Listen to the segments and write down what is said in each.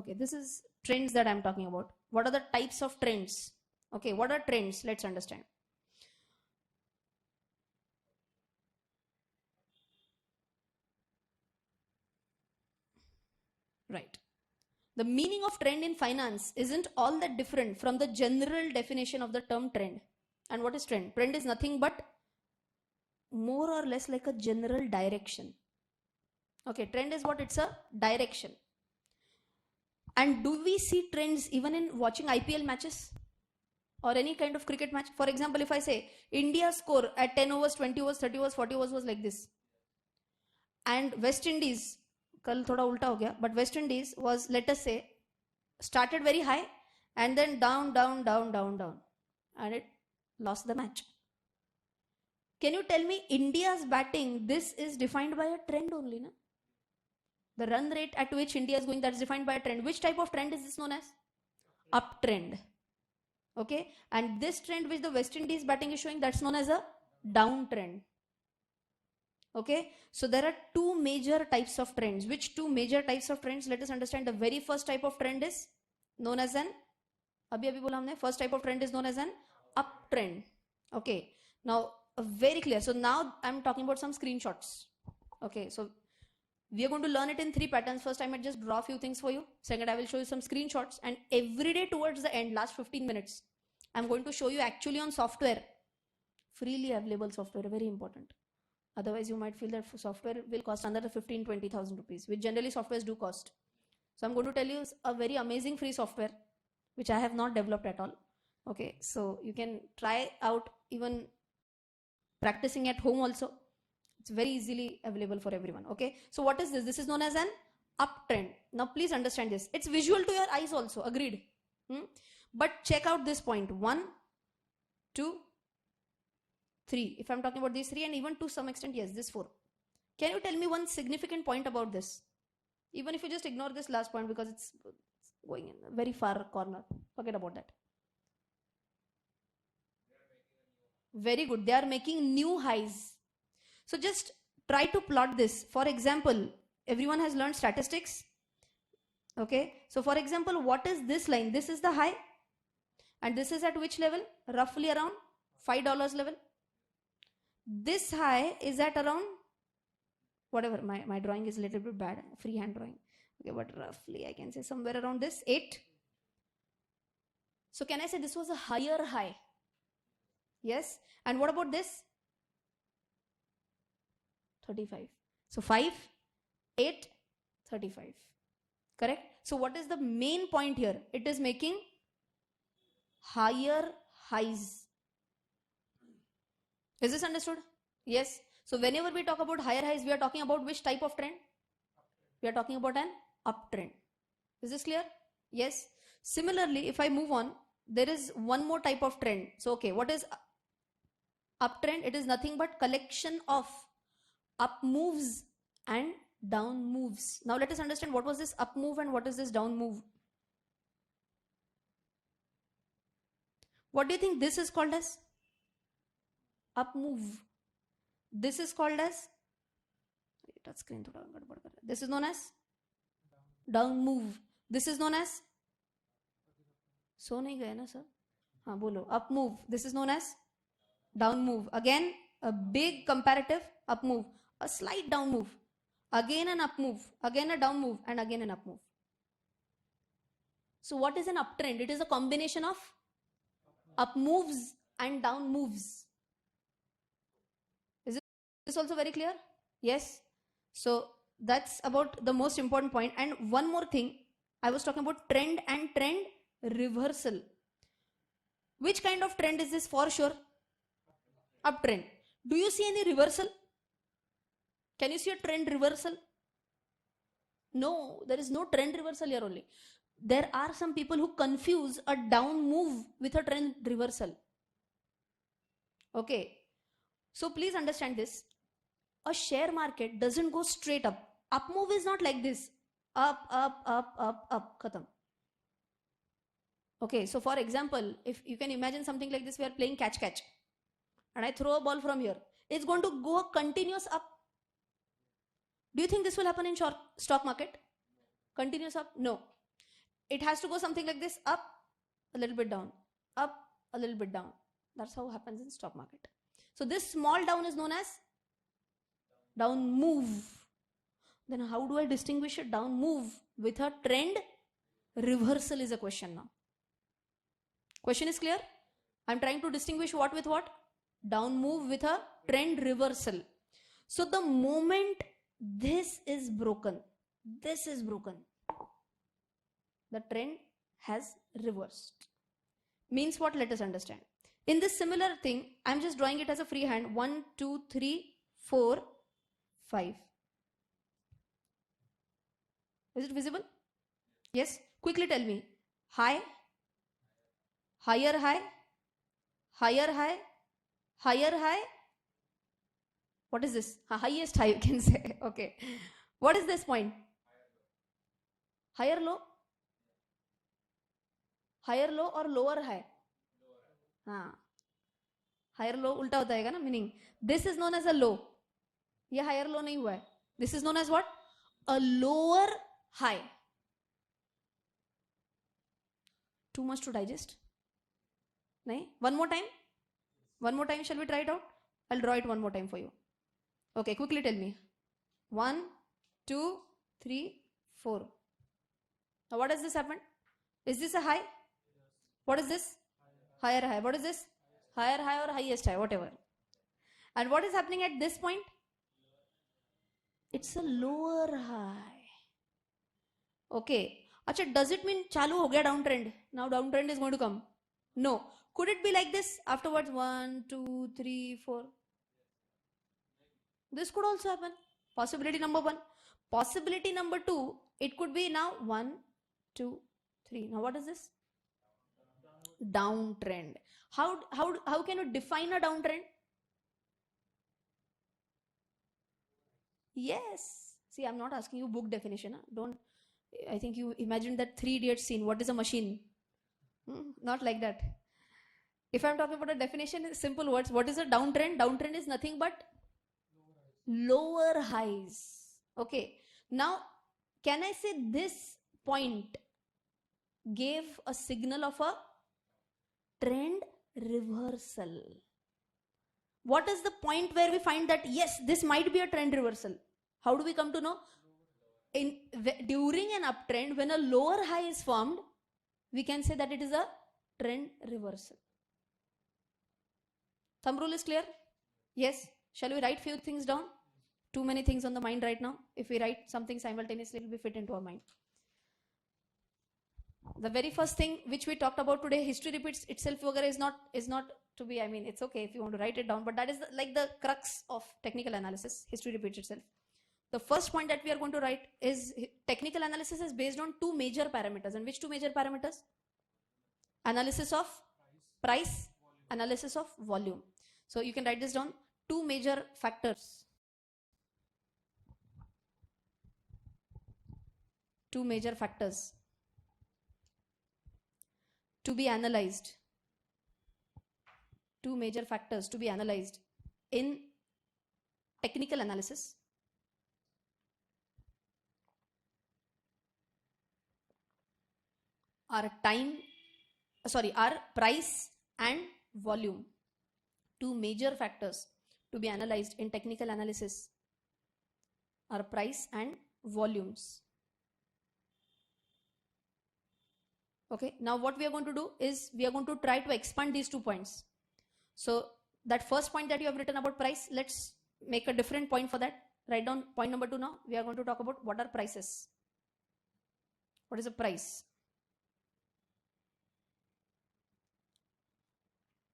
Okay, this is trends that I'm talking about. What are the types of trends? Okay, what are trends? Let's understand. Right. The meaning of trend in finance isn't all that different from the general definition of the term trend. And what is trend? Trend is nothing but more or less like a general direction. Okay, trend is what? It's a direction. And do we see trends even in watching IPL matches or any kind of cricket match? For example, if I say India score at 10 overs, 20 overs, 30 overs, 40 overs was like this. And West Indies, kal thoda ulta ho gaya, but West Indies was, let us say, started very high and then down, down, down, down, down. And it lost the match. Can you tell me India's batting, this is defined by a trend only, na? The run rate at which India is going, that is defined by a trend. Which type of trend is this known as? Uptrend. Okay, and this trend which the West Indies batting is showing, that's known as a downtrend. Okay, so there are two major types of trends. Which two major types of trends? Let us understand. The very first type of trend is known as an, abhi bola humne, first type of trend is known as an uptrend. Okay, now very clear. So now I'm talking about some screenshots. Okay, so we are going to learn it in 3 patterns. First, I might just draw a few things for you. Second, I will show you some screenshots. And every day towards the end, last 15 minutes, I'm going to show you actually on software, freely available software, very important. Otherwise, you might feel that software will cost another 15,000-20,000 rupees, which generally softwares do cost. So I'm going to tell you a very amazing free software, which I have not developed at all. Okay, so you can try out even practicing at home also. It's very easily available for everyone. Okay, so what is this? This is known as an uptrend. Now please understand this. It's visual to your eyes also, agreed. But check out this point. 1, 2, 3. If I'm talking about these 3, and even to some extent, yes, this 4. Can you tell me one significant point about this? Even if you just ignore this last point because it's going in a very far corner. Forget about that. Very good. They are making new highs. So just try to plot this. For example, everyone has learned statistics. Okay. So for example, what is this line? This is the high. And this is at which level? Roughly around $5 level. This high is at around, whatever, my drawing is a little bit bad, freehand drawing. Okay, but roughly I can say somewhere around this, 8. So can I say this was a higher high? Yes. And what about this? 35. So 5, 8, 35. Correct? So what is the main point here? It is making higher highs. Is this understood? Yes. So whenever we talk about higher highs, we are talking about which type of trend? We are talking about an uptrend. Is this clear? Yes. Similarly, if I move on, there is one more type of trend. So okay, what is uptrend? It is nothing but collection of up moves and down moves. Now let us understand what was this up move and what is this down move. What do you think this is called as? Up move. This is called as, this is known as down move. This is known as, so nahi gaya na sir? Haan, bolo. Up move. This is known as down move. Again, a big comparative up move. A slight down move, again an up move, again a down move, and again an up move. So what is an uptrend? It is a combination of up moves and down moves. Is this also very clear? Yes. So that's about the most important point. And one more thing, I was talking about trend and trend reversal. Which kind of trend is this? For sure, uptrend. Do you see any reversal? Can you see a trend reversal? No, there is no trend reversal here only. There are some people who confuse a down move with a trend reversal. Okay. So please understand this. A share market doesn't go straight up. Up move is not like this. Up, up, up, up, up. Khatam. Okay. So for example, if you can imagine something like this, we are playing catch. And I throw a ball from here. It's going to go continuous up. Do you think this will happen in stock market? Continuous up? No. it has to go something like this, up, a little bit down, up, a little bit down. That's how it happens in stock market. So this small down is known as down move. Then how do I distinguish a down move with a trend reversal is a question now. Question is clear? I'm trying to distinguish what with what? Down move with a trend reversal. So the moment this is broken, the trend has reversed. Means what? Let us understand. In this similar thing, I'm just drawing it as a free hand. 1, 2, 3, 4, 5. Is it visible? Yes? Quickly tell me. High, higher high, higher high, higher high. What is this? Highest high, you can say. Okay. What is this point? Higher low? Higher low or lower high? हाँ, higher low उल्टा होता है ना, meaning this is known as a low. ये higher low नहीं हुआ है. This is known as what? A lower high. Too much to digest? नहीं? One more time? One more time, shall we try it out? I'll draw it one more time for you. Okay, quickly tell me. 1, 2, 3, 4. Now what has this happened? Is this a high? What is this? Higher high. What is this? Higher high or highest high, whatever. And what is happening at this point? It's a lower high. Okay. Achha, does it mean chalu ho gaya downtrend? Now downtrend is going to come? No. Could it be like this afterwards? 1, 2, 3, 4. This could also happen. Possibility number 1. Possibility number 2, it could be now 1, 2, 3. Now what is this? Downtrend. How can you define a downtrend? Yes. See, I'm not asking you book definition. Huh? Don't. I think you imagined that 3 Idiots scene. What is a machine? Not like that. If I'm talking about a definition in simple words, what is a downtrend? Downtrend is nothing but lower highs. Okay. Now, can I say this point gave a signal of a trend reversal? What is the point where we find that yes, this might be a trend reversal? How do we come to know? During an uptrend, when a lower high is formed, we can say that it is a trend reversal. Thumb rule is clear? Yes. Shall we write few things down? Too many things on the mind right now. If we write something simultaneously, it will be fit into our mind. The very first thing which we talked about today, history repeats itself is not to be, I mean, it's okay if you want to write it down, but that is like the crux of technical analysis. History repeats itself. The first point that we are going to write is technical analysis is based on 2 major parameters. And which 2 major parameters? Analysis of price, analysis of volume. So you can write this down. 2 major factors. 2 major factors to be analyzed. 2 major factors to be analyzed in technical analysis. Are price and volume. 2 major factors to be analyzed in technical analysis are price and volumes. Okay, now what we are going to do is we are going to try to expand these 2 points. So that first point that you have written about price, let's make a different point for that. Write down point number 2 now. We are going to talk about what are prices. What is a price?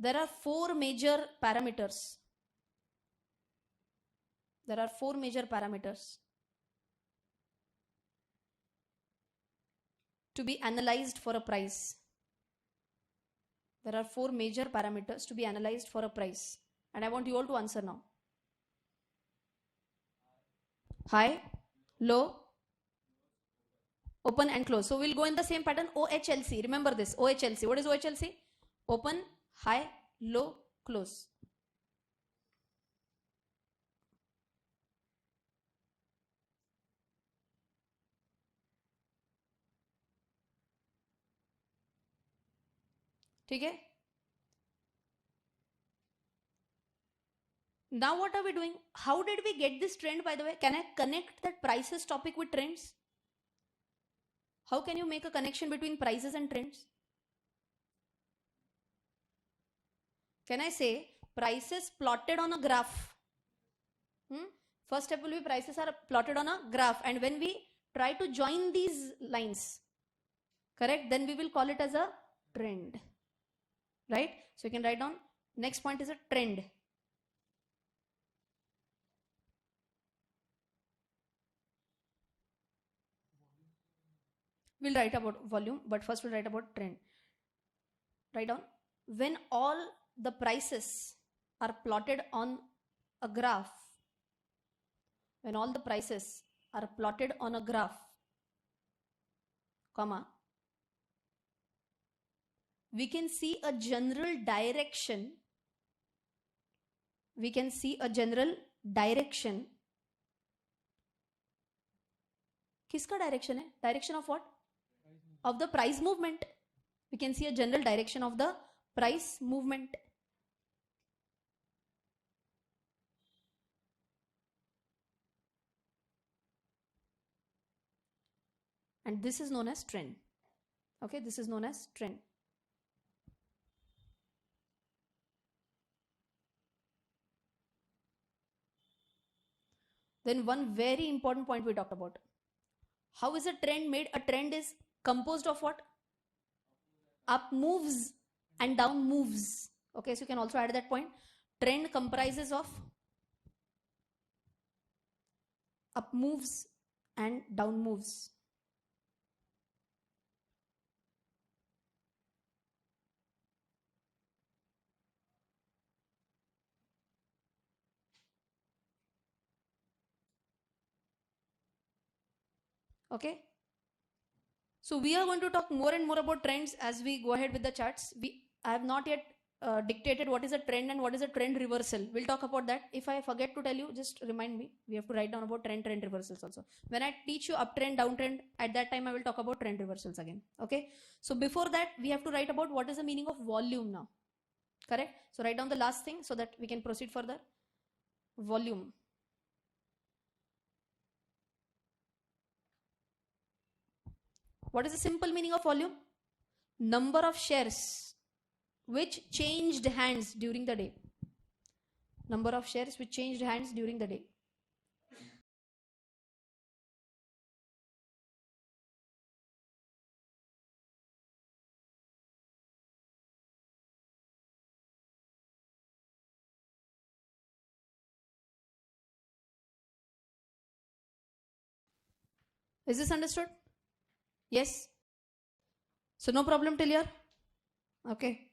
There are 4 major parameters. There are 4 major parameters to be analyzed for a price. There are 4 major parameters to be analyzed for a price. And I want you all to answer now. High, low, open and close. So we'll go in the same pattern. OHLC. Remember this. OHLC. What is OHLC? Open, high, low, close. ठीक है. Now what are we doing? How did we get this trend, by the way? Can I connect that prices topic with trends? How can you make a connection between prices and trends? Can I say prices plotted on a graph? First step will be prices are plotted on a graph, and when we try to join these lines, correct, then we will call it as a trend, right? So you can write down, next point is a trend. We'll write about volume, but first we'll write about trend. Write down, when all the prices are plotted on a graph, when all the prices are plotted on a graph, comma, we can see a general direction. We can see a general direction. किसका direction है? Direction of what? Of the price movement. We can see a general direction of the price movement. And this is known as trend. Okay, this is known as trend. Then one very important point we talked about. How is a trend made? A trend is composed of what? Up moves and down moves. Okay, so you can also add that point. Trend comprises of up moves and down moves. Okay. So we are going to talk more and more about trends as we go ahead with the charts. I have not yet dictated what is a trend and what is a trend reversal. We'll talk about that. If I forget to tell you, just remind me. We have to write down about trend reversals also. When I teach you uptrend, downtrend, at that time I will talk about trend reversals again. Okay. So before that, we have to write about what is the meaning of volume now. Correct? So write down the last thing so that we can proceed further. Volume. What is the simple meaning of volume? Number of shares which changed hands during the day. Number of shares which changed hands during the day. Is this understood? Yes? So no problem till here? Okay.